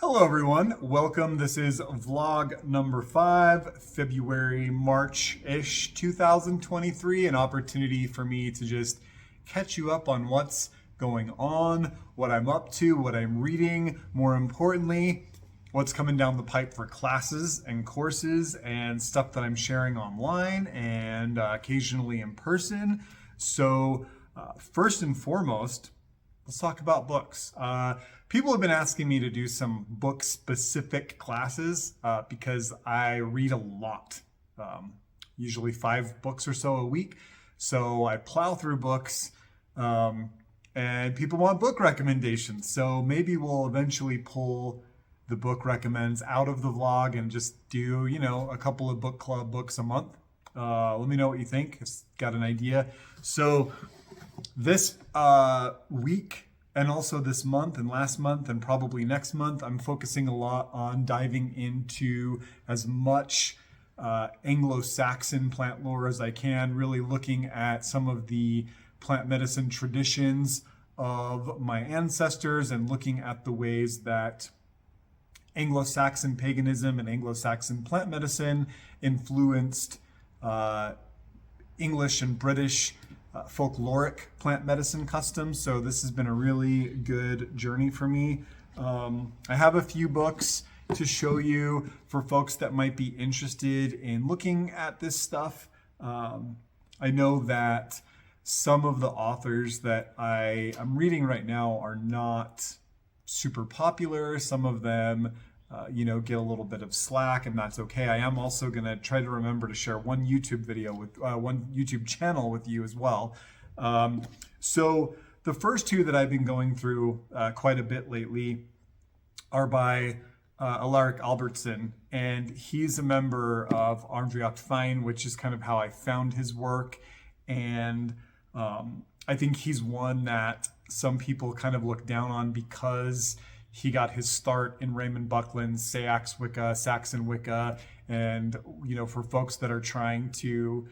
Hello everyone, welcome. This is vlog number 5, February, March-ish 2023, an opportunity for me to just catch you up on what's going on, what I'm up to, what I'm reading, more importantly, what's coming down the pipe for classes and courses and stuff that I'm sharing online and occasionally in person. So first and foremost, let's talk about books. People have been asking me to do some book-specific classes because I read a lot, usually 5 books or so a week. So I plow through books and people want book recommendations. So maybe we'll eventually pull the book recommends out of the vlog and just do, a couple of book club books a month. Let me know what you think. It's got an idea. So this week, and also this month and last month and probably next month, I'm focusing a lot on diving into as much Anglo-Saxon plant lore as I can, really looking at some of the plant medicine traditions of my ancestors and looking at the ways that Anglo-Saxon paganism and Anglo-Saxon plant medicine influenced English and British folkloric plant medicine customs. So this has been a really good journey for me. I have a few books to show you for folks that might be interested in looking at this stuff. I know that some of the authors that I'm reading right now are not super popular. Some of them get a little bit of slack, and that's okay. I am also going to try to remember to share one YouTube video with one YouTube channel with you as well. So the first 2 that I've been going through quite a bit lately are by Alaric Albertsson, and he's a member of Vrylak Faemanna, which is kind of how I found his work. And I think he's one that some people kind of look down on because he got his start in Raymond Buckland's Sax Wicca, Saxon Wicca, and for folks that are trying to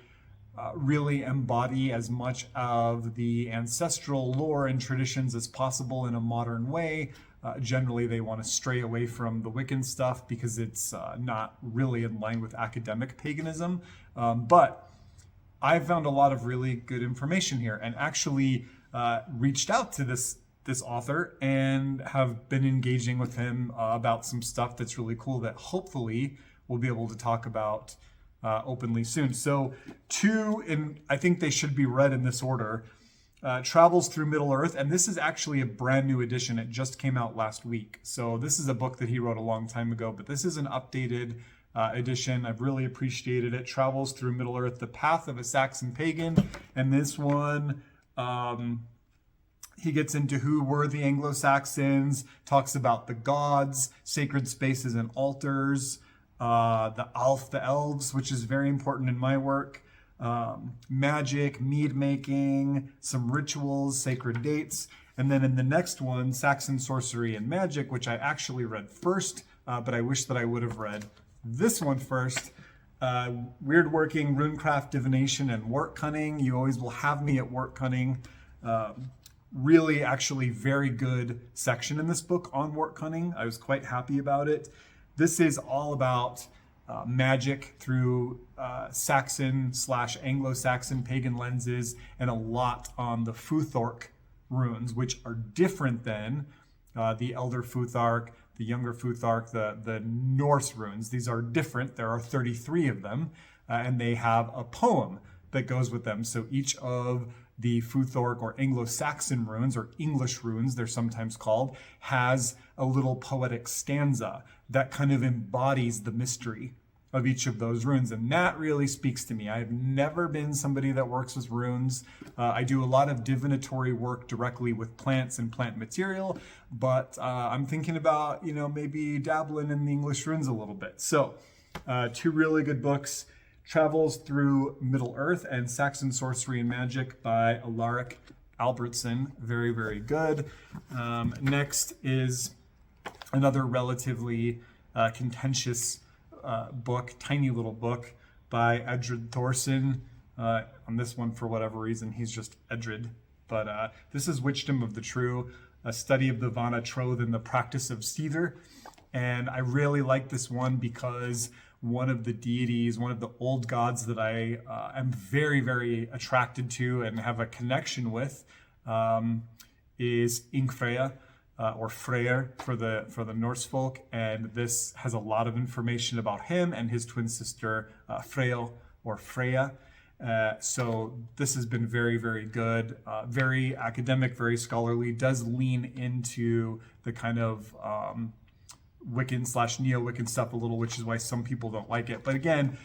really embody as much of the ancestral lore and traditions as possible in a modern way, generally they want to stray away from the Wiccan stuff because it's not really in line with academic paganism. But I found a lot of really good information here, and actually reached out to this author and have been engaging with him about some stuff that's really cool that hopefully we'll be able to talk about openly soon. So 2, and I think they should be read in this order, Travels Through Middle-earth, and this is actually a brand new edition. It just came out last week. So this is a book that he wrote a long time ago, but this is an updated edition. I've really appreciated it. Travels Through Middle-earth, The Path of a Saxon Pagan, and this one he gets into who were the Anglo-Saxons, talks about the gods, sacred spaces and altars, the elves, which is very important in my work, magic, mead making, some rituals, sacred dates. And then in the next one, Saxon Sorcery and Magic, which I actually read first, but I wish that I would have read this one first. Weird working, Runecraft, Divination, and Wortcunning. You always will have me at Wortcunning. Really actually very good section in this book on Wortcunning. I was quite happy about it. This is all about magic through Saxon/Anglo-Saxon pagan lenses, and a lot on the Futhark runes, which are different than the Elder Futhark, the Younger Futhark, the Norse runes. These are different. There are 33 of them, and they have a poem that goes with them. So each of the Futhark or Anglo-Saxon runes, or English runes they're sometimes called, has a little poetic stanza that kind of embodies the mystery of each of those runes. And that really speaks to me. I've never been somebody that works with runes. I do a lot of divinatory work directly with plants and plant material, but I'm thinking about, maybe dabbling in the English runes a little bit. So 2 really good books. Travels Through Middle-earth and Saxon Sorcery and Magic by Alaric Albertsson. Very, very good. Next is another relatively contentious book, tiny little book by Edred Thorsson. On this one, for whatever reason, he's just Edred. But this is Witchdom of the True. a study of the Vana Troth and the practice of Seether. And I really like this one because one of the deities, one of the old gods that I am very, very attracted to and have a connection with is Ingfrea, or Freyr for the Norse folk. And this has a lot of information about him and his twin sister Freyl or Freya. So this has been very, very good, very academic, very scholarly, does lean into the kind of Wiccan / neo-Wiccan stuff a little, which is why some people don't like it. But again,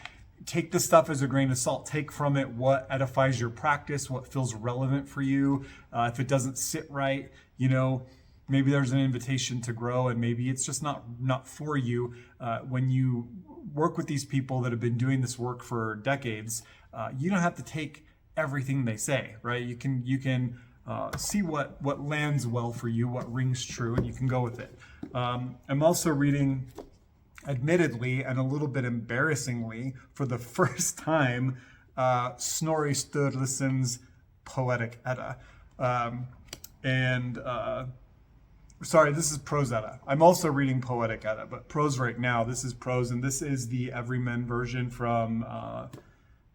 take this stuff as a grain of salt. Take from it what edifies your practice, what feels relevant for you. If it doesn't sit right, maybe there's an invitation to grow, and maybe it's just not for you. When you work with these people that have been doing this work for decades, you don't have to take everything they say, right? You can see what lands well for you, what rings true, and you can go with it. I'm also reading, admittedly and a little bit embarrassingly, for the first time, Snorri Sturluson's Poetic Edda. Sorry, this is prose Edda. I'm also reading Poetic Edda, but prose right now. This is prose, and this is the Everyman version from,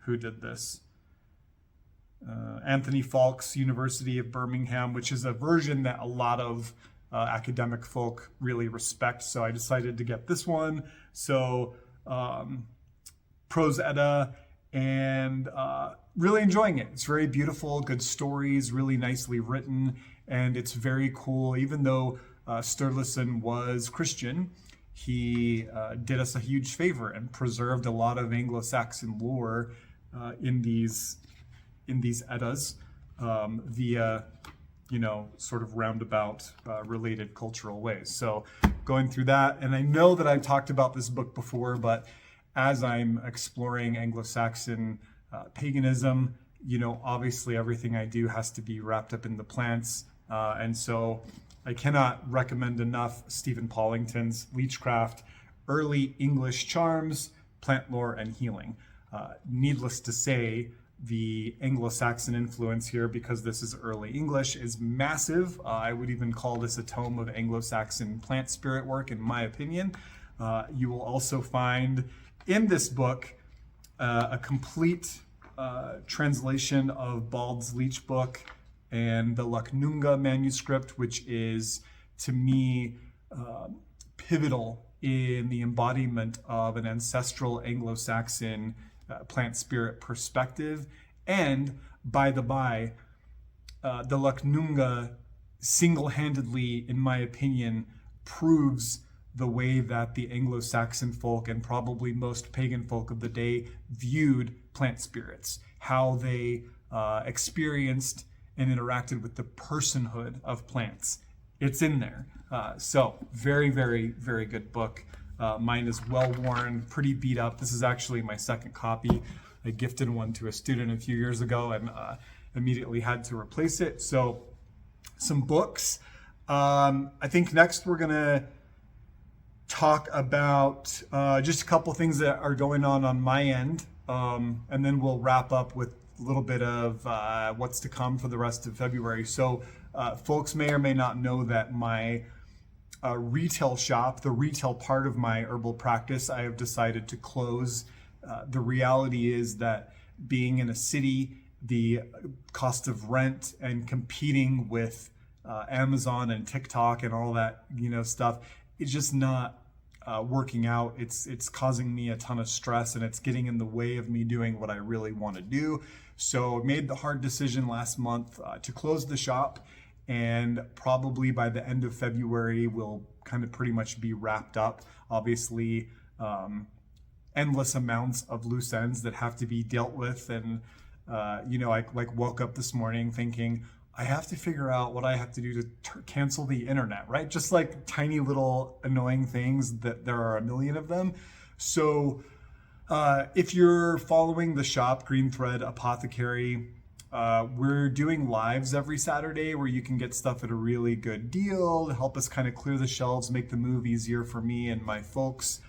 who did this? Anthony Falk's University of Birmingham, which is a version that a lot of academic folk really respect. So I decided to get this one. So prose Edda, and really enjoying it. It's very beautiful, good stories, really nicely written, and it's very cool. Even though Sturluson was Christian, he did us a huge favor and preserved a lot of Anglo-Saxon lore in these Eddas via sort of roundabout related cultural ways. So going through that, and I know that I've talked about this book before, but as I'm exploring Anglo-Saxon paganism, obviously everything I do has to be wrapped up in the plants. And so I cannot recommend enough Stephen Pollington's Leechcraft, Early English Charms, Plant Lore, and Healing. Needless to say, the Anglo-Saxon influence here, because this is early English, is massive. I would even call this a tome of Anglo-Saxon plant spirit work, in my opinion. You will also find in this book a complete translation of Bald's Leech book and the Lacnunga manuscript, which is, to me, pivotal in the embodiment of an ancestral Anglo-Saxon plant spirit perspective. And by the by, the Lacnunga single-handedly, in my opinion, proves the way that the Anglo-Saxon folk and probably most pagan folk of the day viewed plant spirits, how they experienced and interacted with the personhood of plants. It's in there. So very, very, very good book. Mine is well worn, pretty beat up. This is actually my second copy. I gifted one to a student a few years ago and immediately had to replace it. So some books. I think next we're gonna talk about just a couple things that are going on my end. And then we'll wrap up with a little bit of what's to come for the rest of February. So folks may or may not know that my retail shop, the retail part of my herbal practice, I have decided to close. The reality is that being in a city, the cost of rent and competing with Amazon and TikTok and all that stuff, it's just not working out. It's causing me a ton of stress, and it's getting in the way of me doing what I really want to do. So I made the hard decision last month to close the shop, and probably by the end of February we'll kind of pretty much be wrapped up. Obviously, endless amounts of loose ends that have to be dealt with, and I woke up this morning thinking I have to figure out what I have to do to cancel the internet, right? Just like tiny little annoying things that there are a million of them. So if you're following the shop, Green Thread Apothecary, we're doing lives every Saturday where you can get stuff at a really good deal to help us kind of clear the shelves, make the move easier for me and my folks.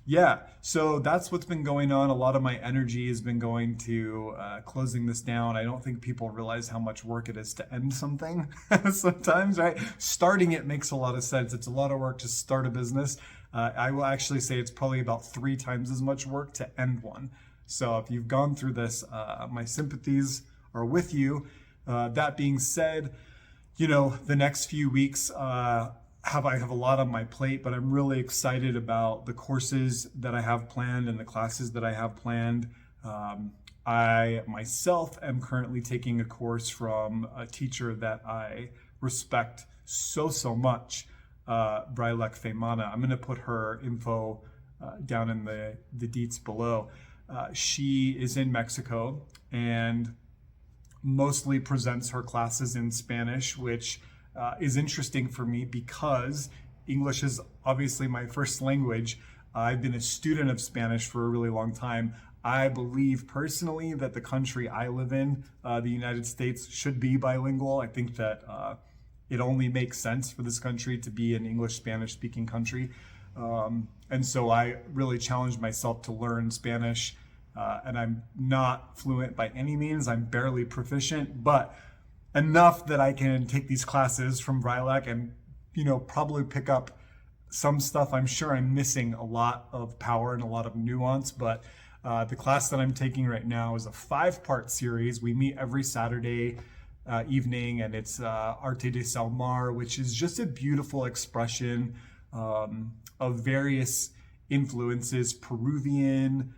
Yeah, so that's what's been going on. A lot of my energy has been going to closing this down. I don't think people realize how much work it is to end something sometimes, right? Starting it makes a lot of sense. It's a lot of work to start a business. I will actually say it's probably about 3 times as much work to end one. So if you've gone through this, my sympathies are with you. That being said, the next few weeks, I have a lot on my plate, but I'm really excited about the courses that I have planned and the classes that I have planned. I myself am currently taking a course from a teacher that I respect so much, Vrylak Faemanna. I'm going to put her info down in the deets below. She is in Mexico and mostly presents her classes in Spanish, which is interesting for me because English is obviously my first language. I've been a student of Spanish for a really long time. I believe personally that the country I live in, the United States, should be bilingual. I think that it only makes sense for this country to be an English-Spanish speaking country. And so I really challenged myself to learn Spanish. And I'm not fluent by any means. I'm barely proficient, but enough that I can take these classes from Vrylak and, probably pick up some stuff. I'm sure I'm missing a lot of power and a lot of nuance, but the class that I'm taking right now is a 5-part series. We meet every Saturday evening, and it's Arte de Salmar, which is just a beautiful expression of various influences, Peruvian,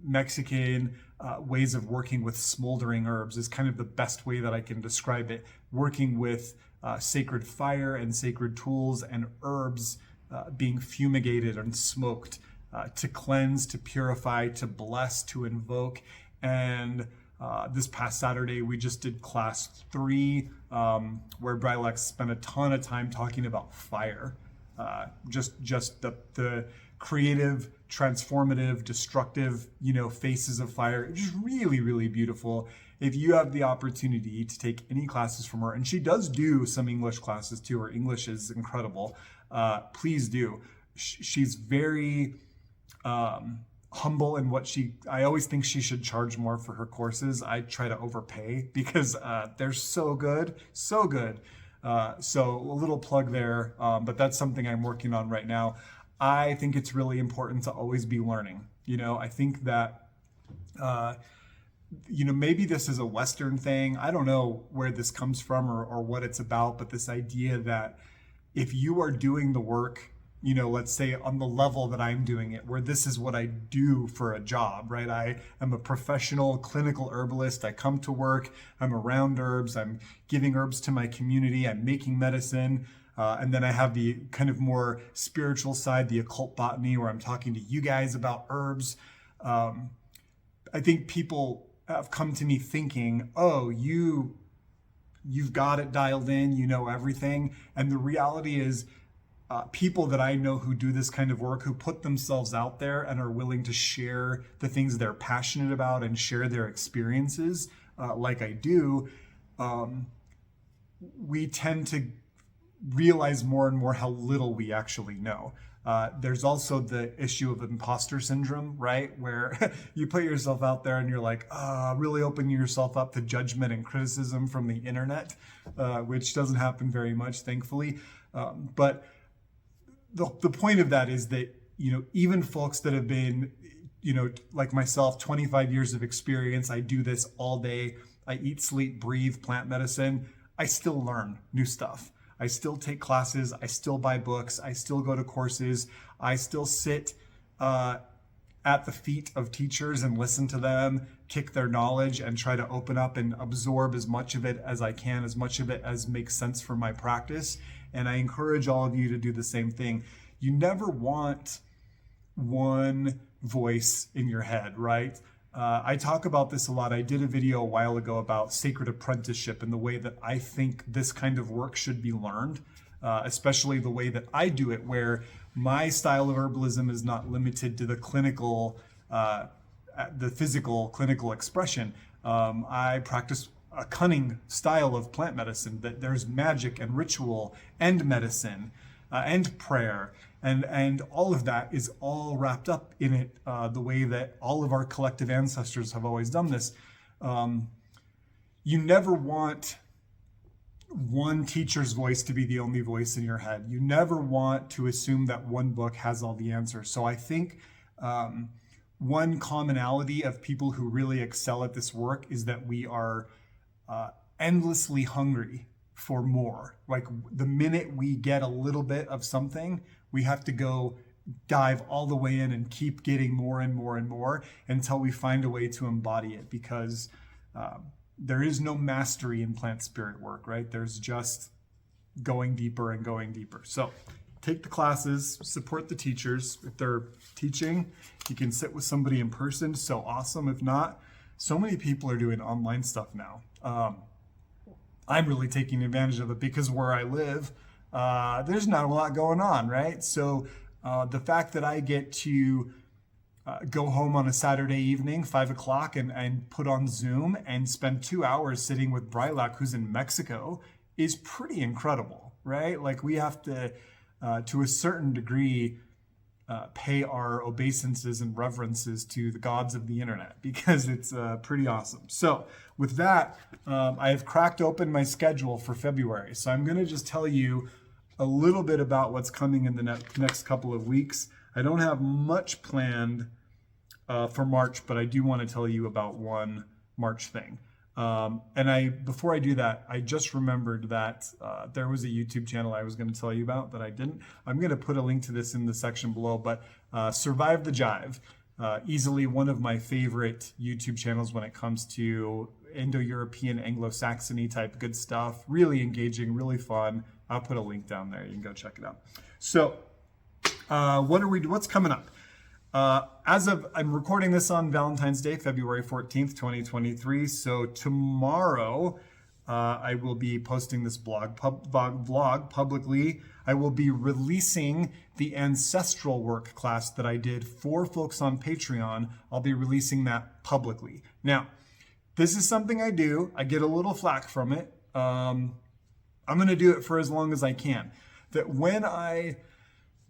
Mexican ways of working with smoldering herbs is kind of the best way that I can describe it. Working with sacred fire and sacred tools and herbs being fumigated and smoked to cleanse, to purify, to bless, to invoke. And this past Saturday, we just did class 3, where Vrylak spent a ton of time talking about fire. Just the creative, transformative, destructive, faces of fire. Just really, really beautiful. If you have the opportunity to take any classes from her, and she does do some English classes too, her English is incredible, please do. She's very humble in what I always think she should charge more for her courses. I try to overpay because they're so good, so good. So a little plug there, but that's something I'm working on right now. I think it's really important to always be learning. I think that, maybe this is a Western thing. I don't know where this comes from or what it's about, but this idea that if you are doing the work, let's say on the level that I'm doing it, where this is what I do for a job, right? I am a professional clinical herbalist. I come to work, I'm around herbs, I'm giving herbs to my community, I'm making medicine. And then I have the kind of more spiritual side, the occult botany, where I'm talking to you guys about herbs. I think people have come to me thinking, oh, you've got it dialed in, you know everything. And the reality is, people that I know who do this kind of work, who put themselves out there and are willing to share the things they're passionate about and share their experiences, like I do, we tend to realize more and more how little we actually know. There's also the issue of imposter syndrome, right? Where you put yourself out there and you're like, really opening yourself up to judgment and criticism from the internet, which doesn't happen very much, thankfully. But the point of that is that, even folks that have been, like myself, 25 years of experience, I do this all day. I eat, sleep, breathe plant medicine. I still learn new stuff. I still take classes, I still buy books, I still go to courses, I still sit at the feet of teachers and listen to them, kick their knowledge and try to open up and absorb as much of it as I can, as much of it as makes sense for my practice. And I encourage all of you to do the same thing. You never want one voice in your head, right? I talk about this a lot. I did a video a while ago about sacred apprenticeship and the way that I think this kind of work should be learned, especially the way that I do it, where my style of herbalism is not limited to the clinical, the physical clinical expression. I practice a cunning style of plant medicine, that there's magic and ritual and medicine and prayer And all of that is all wrapped up in it, the way that all of our collective ancestors have always done this. You never want one teacher's voice to be the only voice in your head. You never want to assume that one book has all the answers. So I think one commonality of people who really excel at this work is that we are endlessly hungry for more. Like the minute we get a little bit of something, we have to go dive all the way in and keep getting more and more and more until we find a way to embody it, because there is no mastery in plant spirit work, right? There's just going deeper and going deeper. So take the classes, support the teachers. If they're teaching, you can sit with somebody in person. So awesome. If not, so many people are doing online stuff now. I'm really taking advantage of it because where I live, there's not a lot going on, right? So the fact that I get to go home on a Saturday evening, 5 o'clock, and put on Zoom and spend 2 hours sitting with Vrylak, who's in Mexico, is pretty incredible, right? Like we have to a certain degree, pay our obeisances and reverences to the gods of the internet, because it's pretty awesome. So with that, I have cracked open my schedule for February. So I'm going to just tell you a little bit about what's coming in the next couple of weeks. I don't have much planned for March, but I do want to tell you about one March thing. Before I do that, I just remembered that there was a YouTube channel I was going to tell you about that I didn't. I'm going to put a link to this in the section below, but Survive the Jive, easily one of my favorite YouTube channels when it comes to Indo-European, Anglo-Saxon type good stuff. Really engaging, really fun. I'll put a link down there. You can go check it out. So what's coming up? I'm recording this on Valentine's Day, February 14th, 2023. So tomorrow, I will be posting this vlog publicly. I will be releasing the ancestral work class that I did for folks on Patreon. I'll be releasing that publicly. Now, this is something I do. I get a little flack from it. I'm going to do it for as long as I can. That when I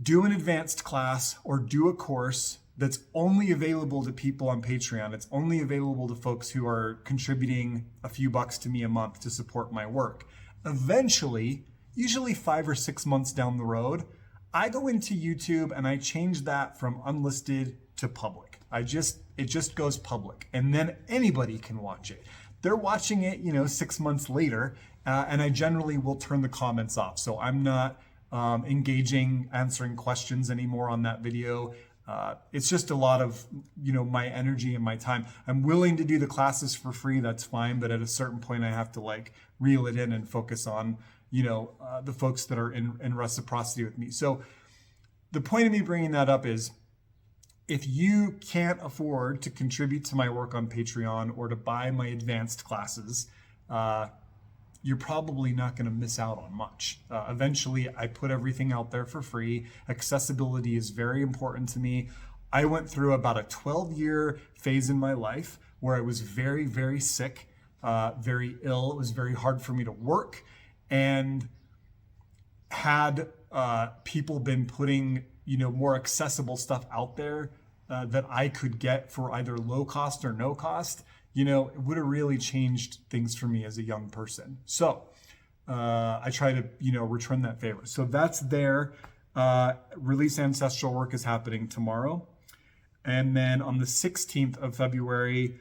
do an advanced class or do a course that's only available to people on Patreon, it's only available to folks who are contributing a few bucks to me a month to support my work. Eventually, usually 5 or 6 months down the road, I go into YouTube and I change that from unlisted to public. It just goes public, and then anybody can watch it. They're watching it, 6 months later, and I generally will turn the comments off. So I'm not engaging, answering questions anymore on that video. It's just a lot of, my energy and my time. I'm willing to do the classes for free. That's fine. But at a certain point, I have to reel it in and focus on, the folks that are in reciprocity with me. So the point of me bringing that up is, if you can't afford to contribute to my work on Patreon or to buy my advanced classes, you're probably not going to miss out on much. Eventually, I put everything out there for free. Accessibility is very important to me. I went through about a 12-year phase in my life where I was very, very sick, very ill. It was very hard for me to work. And had people been putting, more accessible stuff out there that I could get for either low cost or no cost, it would have really changed things for me as a young person. So I try to, return that favor. So that's there. Release Ancestral Work is happening tomorrow. And then on the 16th of February,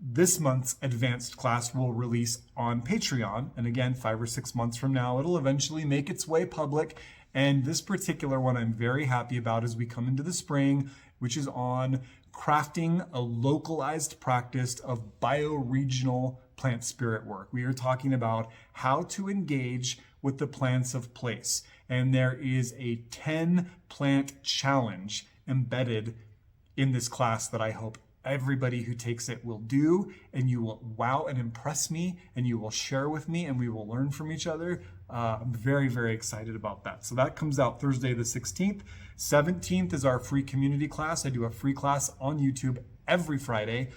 this month's advanced class will release on Patreon. And again, 5 or 6 months from now, it'll eventually make its way public. And this particular one I'm very happy about as we come into the spring, which is on crafting a localized practice of bioregional plant spirit work. We are talking about how to engage with the plants of place. And there is a 10 plant challenge embedded in this class that I hope everybody who takes it will do, and you will wow and impress me, and you will share with me, and we will learn from each other. I'm very, very excited about that. So that comes out Thursday the 16th. 17th is our free community class. I do a free class on YouTube every Friday.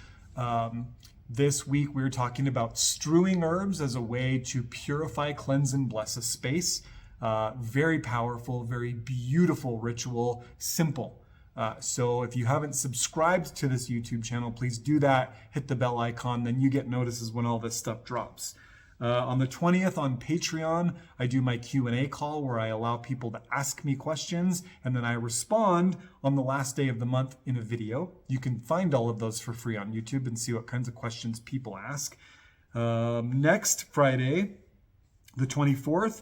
This week we're talking about strewing herbs as a way to purify, cleanse, and bless a space. Very powerful, very beautiful ritual, simple. So if you haven't subscribed to this YouTube channel, please do that. Hit the bell icon, then you get notices when all this stuff drops. On the 20th on Patreon, I do my Q&A call where I allow people to ask me questions, and then I respond on the last day of the month in a video. You can find all of those for free on YouTube and see what kinds of questions people ask. Next Friday, the 24th,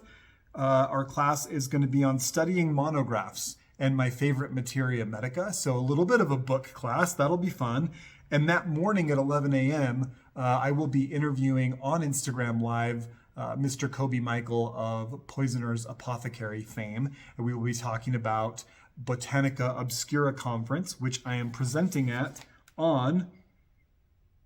our class is going to be on studying monographs and my favorite materia medica. So a little bit of a book class. That'll be fun. And that morning at 11 a.m., I will be interviewing on Instagram Live Mr. Kobe Michael of Poisoner's Apothecary fame. And we will be talking about Botanica Obscura Conference, which I am presenting at on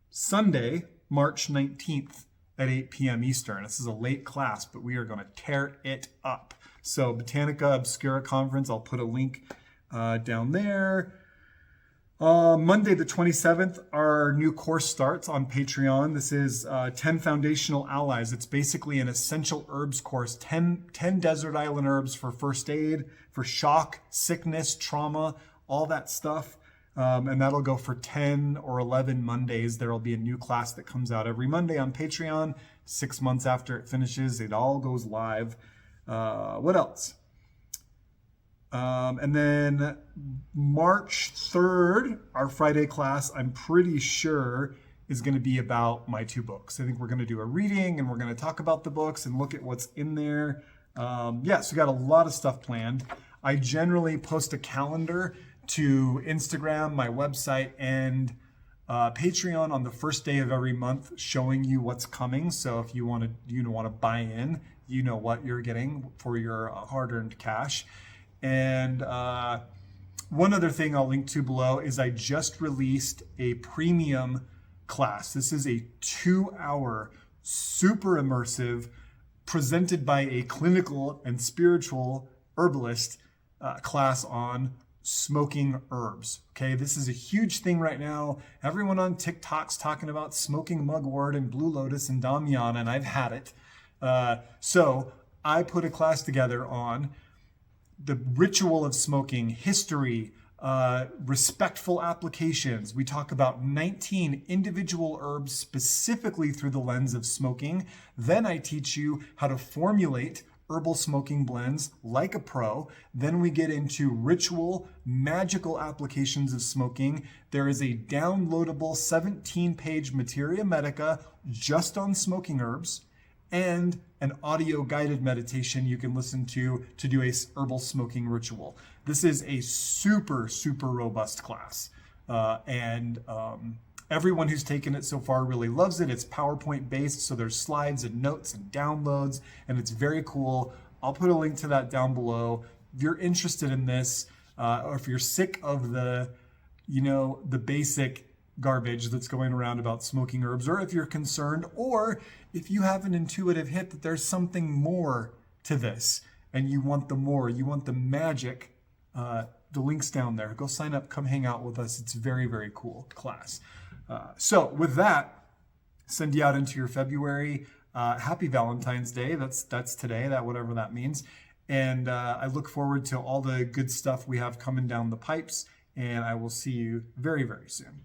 Sunday, March 19th at 8 p.m. Eastern. This is a late class, but we are going to tear it up. So Botanica Obscura Conference, I'll put a link down there. Monday the 27th, our new course starts on Patreon. This is 10 Foundational Allies. It's basically an essential herbs course, 10 desert island herbs for first aid, for shock, sickness, trauma, all that stuff. And that'll go for 10 or 11 Mondays. There'll be a new class that comes out every Monday on Patreon. 6 months after it finishes, it all goes live. What else? And then March 3rd, our Friday class, I'm pretty sure is going to be about my 2 books. I think we're going to do a reading and we're going to talk about the books and look at what's in there. So we got a lot of stuff planned. I generally post a calendar to Instagram, my website, and Patreon on the first day of every month, showing you what's coming. So if you want to buy in, you know what you're getting for your hard-earned cash. And one other thing I'll link to below is I just released a premium class. This is a 2-hour, super immersive, presented by a clinical and spiritual herbalist class on smoking herbs. Okay, this is a huge thing right now. Everyone on TikTok's talking about smoking mugwort and blue lotus and damiana, and I've had it. So I put a class together on the ritual of smoking, history, respectful applications. We talk about 19 individual herbs specifically through the lens of smoking. Then I teach you how to formulate herbal smoking blends like a pro. Then we get into ritual, magical applications of smoking. There is a downloadable 17-page materia medica just on smoking herbs, and an audio guided meditation you can listen to do a herbal smoking ritual. This is a super, super robust class. Everyone who's taken it so far really loves it. It's PowerPoint based, so there's slides and notes and downloads, and it's very cool. I'll put a link to that down below. If you're interested in this, or if you're sick of the basic garbage that's going around about smoking herbs, or if you're concerned, or if you have an intuitive hit that there's something more to this and you want the magic, the link's down there. Go sign up, come hang out with us. It's very, very cool class. So with that, send you out into your February. Happy Valentine's Day. That's today, whatever that means. And I look forward to all the good stuff we have coming down the pipes, and I will see you very, very soon.